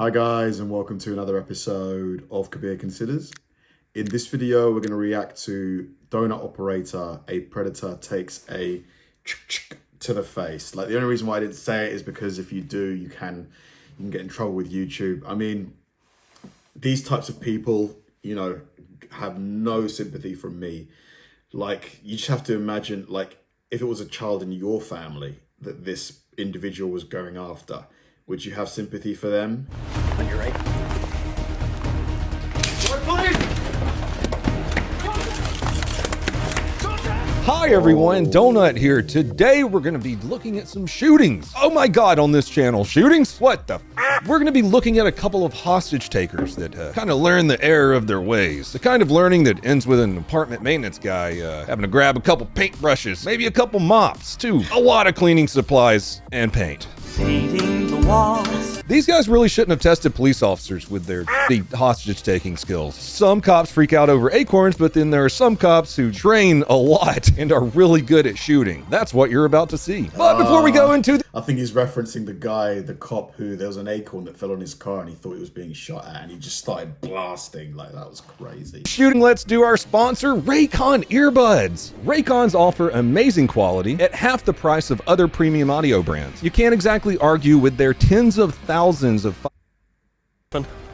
Hi guys, and welcome to another episode of Kabir Considers. In this video, we're going to react to Donut Operator, a predator takes a to the face. Like, the only reason why I didn't say it is because if you do, you can get in trouble with YouTube. I mean, these types of people, have no sympathy from me. Like, you just have to imagine, like, if it was a child in your family that this individual was going after, would you have sympathy for them? On your right. Hi everyone, Donut here. Today we're going to be looking at some shootings. Oh my god, on this channel, shootings? What the f? We're going to be looking at a couple of hostage takers that kind of learn the error of their ways. The kind of learning that ends with an apartment maintenance guy having to grab a couple paintbrushes, maybe a couple mops, too, a lot of cleaning supplies, and paint. Painting the walls. These guys really shouldn't have tested police officers with their hostage-taking skills. Some cops freak out over acorns, but then there are some cops who train a lot and are really good at shooting. That's what you're about to see. But before we go into I think he's referencing the cop who, there was an acorn that fell on his car and he thought he was being shot at and he just started blasting. Like, that was crazy. shooting, let's do our sponsor, Raycon earbuds. Raycons offer amazing quality at half the price of other premium audio brands. You can't exactly argue with their tens of thousands of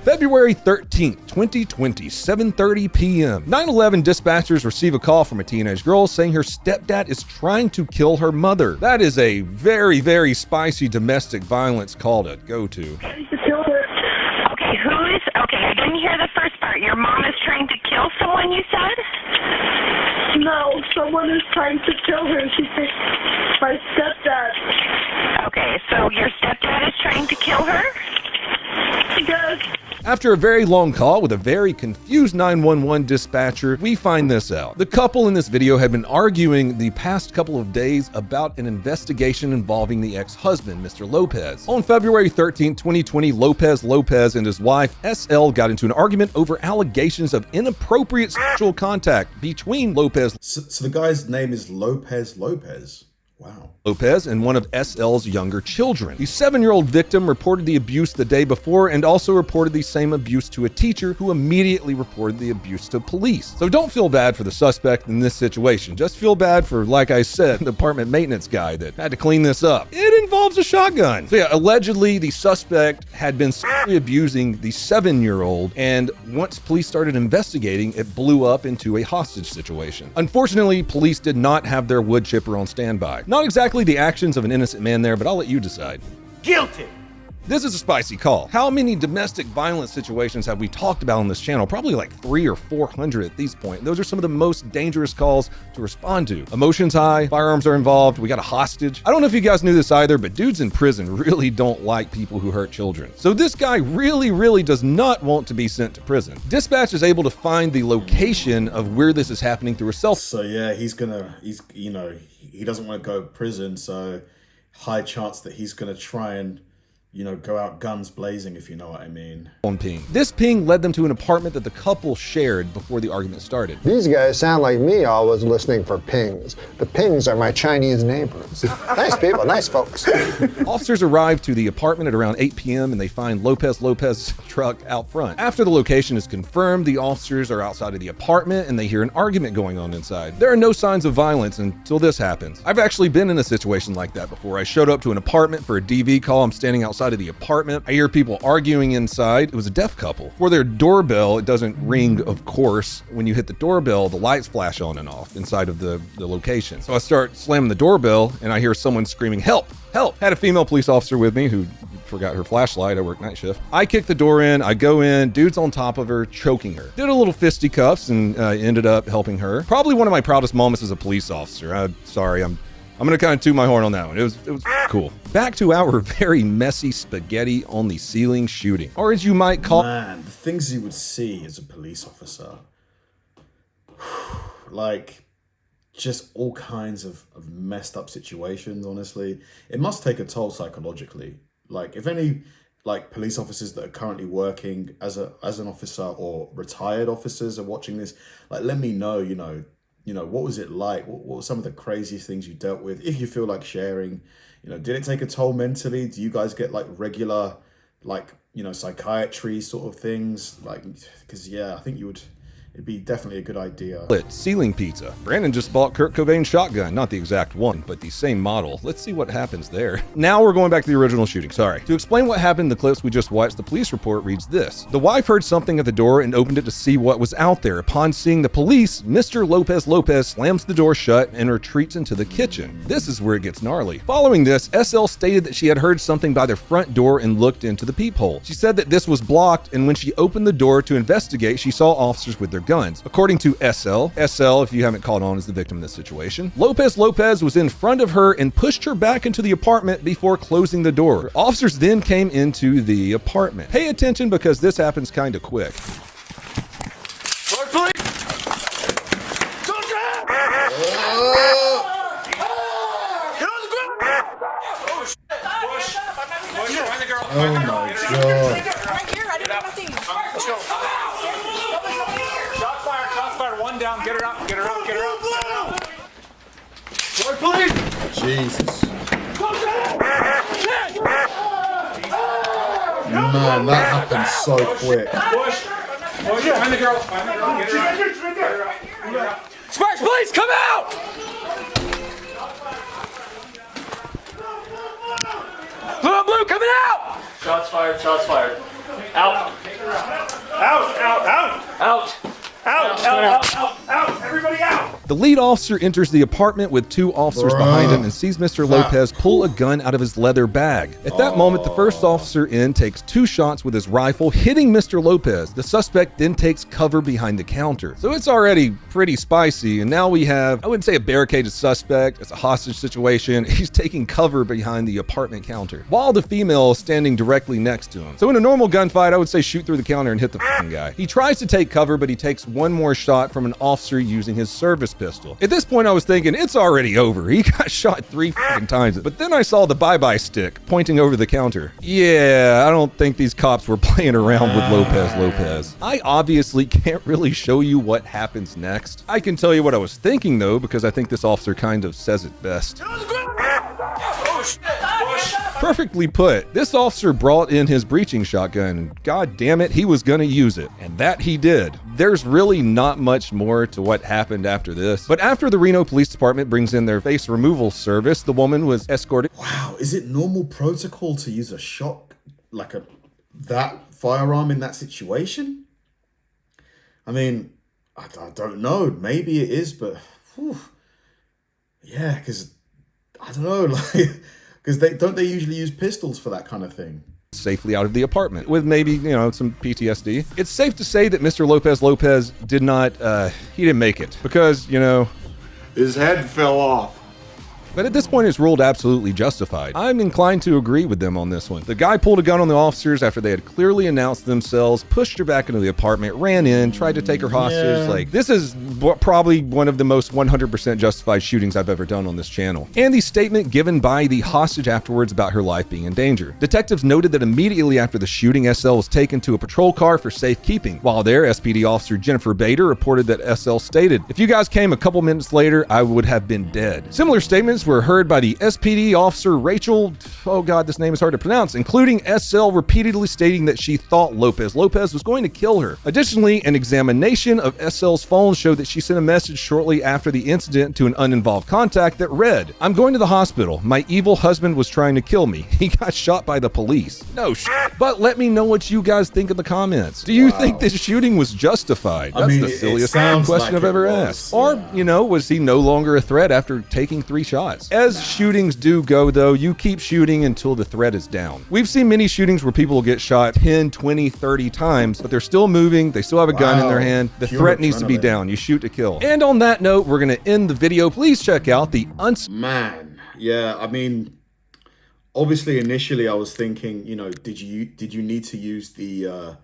February 13th, 2020, 7:30 p.m. 911 dispatchers receive a call from a teenage girl saying her stepdad is trying to kill her mother. That is a very, very spicy domestic violence call to go to. Okay, I didn't hear the first part. Your mom is trying to kill someone, you said? No, someone is trying to kill her. She thinks my stepdad. Okay, so your stepdad is trying to kill her? Yes. After a very long call with a very confused 911 dispatcher, we find this out. The couple in this video had been arguing the past couple of days about an investigation involving the ex-husband, Mr. Lopez. On February 13, 2020, Lopez and his wife, SL, got into an argument over allegations of inappropriate sexual contact between Lopez. So the guy's name is Lopez. Wow. Lopez and one of SL's younger children. The 7-year-old victim reported the abuse the day before and also reported the same abuse to a teacher who immediately reported the abuse to police. So don't feel bad for the suspect in this situation. Just feel bad for, like I said, the apartment maintenance guy that had to clean this up. It involves a shotgun. So yeah, allegedly the suspect had been sexually abusing the 7-year-old, and once police started investigating, it blew up into a hostage situation. Unfortunately, police did not have their wood chipper on standby. Not exactly the actions of an innocent man there, but I'll let you decide. Guilty. This is a spicy call. How many domestic violence situations have we talked about on this channel? Probably like 300 or 400 at this point. Those are some of the most dangerous calls to respond to. Emotions high, firearms are involved, we got a hostage. I don't know if you guys knew this either, but dudes in prison really don't like people who hurt children. So this guy really does not want to be sent to prison. Dispatch is able to find the location of where this is happening through a cell. So yeah, he doesn't want to go to prison, so high chance that he's going to try and, go out guns blazing, if you know what I mean. Ping. This ping led them to an apartment that the couple shared before the argument started. These guys sound like me always listening for pings. The pings are my Chinese neighbors. Nice people, nice folks. Officers arrive to the apartment at around 8 p.m. and they find Lopez's truck out front. After the location is confirmed, the officers are outside of the apartment and they hear an argument going on inside. There are no signs of violence until this happens. I've actually been in a situation like that before. I showed up to an apartment for a DV call. I'm standing outside of the apartment. I hear people arguing inside. It was a deaf couple. For their doorbell, it doesn't ring, of course. When you hit the doorbell, the lights flash on and off inside of the location. So I start slamming the doorbell and I hear someone screaming, "Help! Help!" Had a female police officer with me who forgot her flashlight. I work night shift. I kick the door in. I go in. Dude's on top of her, choking her. Did a little fisticuffs and ended up helping her. Probably one of my proudest moments as a police officer. Sorry, I'm going to kind of toot my horn on that one. It was cool. Back to our very messy spaghetti on the ceiling shooting, or as you might call. Man, the things you would see as a police officer, like, just all kinds of messed up situations, honestly. It must take a toll psychologically. Like, if any, like, police officers that are currently working as an officer or retired officers are watching this, like, let me know, what was it like? What were some of the craziest things you dealt with? If you feel like sharing, did it take a toll mentally? Do you guys get like regular like, you know, psychiatry sort of things, like, because yeah, I think it'd be definitely a good idea. Ceiling pizza. Brandon just bought Kurt Cobain's shotgun. Not the exact one, but the same model. Let's see what happens there. Now we're going back to the original shooting, sorry. To explain what happened in the clips we just watched, the police report reads this. The wife heard something at the door and opened it to see what was out there. Upon seeing the police, Mr. Lopez slams the door shut and retreats into the kitchen. This is where it gets gnarly. Following this, SL stated that she had heard something by their front door and looked into the peephole. She said that this was blocked, and when she opened the door to investigate, she saw officers with their guns. According to SL, if you haven't caught on, is the victim in this situation. Lopez was in front of her and pushed her back into the apartment before closing the door. Officers then came into the apartment. Pay attention because this happens kind of quick. Oh my god. Right here, I didn't have nothing. Let's go. Shots fired, one down. Get her out, get her out, get her out. Lord, please! Jesus. Man, that happened so quick. Push. Find the girl, get her out. Sparks, please, come out! Blue, coming out! Shots fired, shots fired. Out. Out. Everybody out. The lead officer enters the apartment with two officers behind him and sees Mr. Lopez pull a gun out of his leather bag. At that moment, the first officer in takes 2 shots with his rifle, hitting Mr. Lopez. The suspect then takes cover behind the counter. So it's already pretty spicy, and now we have, I wouldn't say a barricaded suspect, it's a hostage situation. He's taking cover behind the apartment counter, while the female is standing directly next to him. So in a normal gunfight, I would say shoot through the counter and hit the fucking guy. He tries to take cover, but he takes one more shot from an officer using his service pistol. At this point, I was thinking, it's already over. He got shot 3 fucking times. But then I saw the bye-bye stick pointing over the counter. Yeah, I don't think these cops were playing around with Lopez. I obviously can't really show you what happens next. I can tell you what I was thinking, though, because I think this officer kind of says it best. Perfectly put. This officer brought in his breaching shotgun, and god damn it, he was gonna use it. And that he did. There's really not much more to what happened after this. But after the Reno Police Department brings in their face removal service, the woman was escorted. Wow, is it normal protocol to use that firearm in that situation? I mean, I don't know. Maybe it is, but whew. Yeah, because I don't know, because they usually use pistols for that kind of thing. Safely out of the apartment with maybe, some PTSD. It's safe to say that Mr. Lopez did not, he didn't make it because, his head fell off. But at this point, it's ruled absolutely justified. I'm inclined to agree with them on this one. The guy pulled a gun on the officers after they had clearly announced themselves, pushed her back into the apartment, ran in, tried to take her hostage. Yeah. This is probably one of the most 100% justified shootings I've ever done on this channel. And the statement given by the hostage afterwards about her life being in danger. Detectives noted that immediately after the shooting, SL was taken to a patrol car for safekeeping. While there, SPD officer Jennifer Bader reported that SL stated, "If you guys came a couple minutes later, I would have been dead." Similar statements were heard by the SPD officer Rachel, oh god, this name is hard to pronounce, including SL repeatedly stating that she thought Lopez was going to kill her. Additionally, an examination of SL's phone showed that she sent a message shortly after the incident to an uninvolved contact that read, "I'm going to the hospital. My evil husband was trying to kill me. He got shot by the police." No shit. But let me know what you guys think in the comments. Do you think this shooting was justified? That's the silliest question I've ever asked. Or, was he no longer a threat after taking 3 shots? As shootings do go, though, you keep shooting until the threat is down. We've seen many shootings where people get shot 10, 20, 30 times, but they're still moving, they still have a gun in their hand. The threat needs to be down. You shoot to kill. And on that note, we're going to end the video. Please check out the Man, yeah, I mean, obviously initially I was thinking, did you need to use the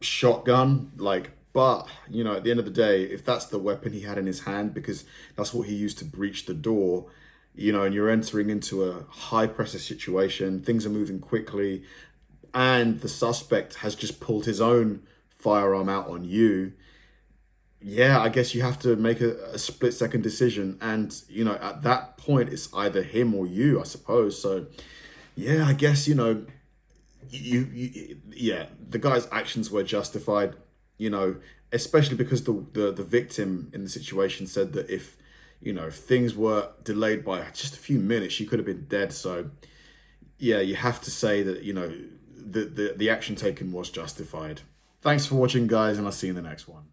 shotgun? But, at the end of the day, if that's the weapon he had in his hand, because that's what he used to breach the door, and you're entering into a high pressure situation, things are moving quickly, and the suspect has just pulled his own firearm out on you, yeah, I guess you have to make a split-second decision. And, at that point, it's either him or you, I suppose. So, yeah, I guess, yeah, the guy's actions were justified, you know, especially because the victim in the situation said that if, you know, if things were delayed by just a few minutes, she could have been dead. So yeah, you have to say that, you know, the action taken was justified. Thanks for watching, guys, and I'll see you in the next one.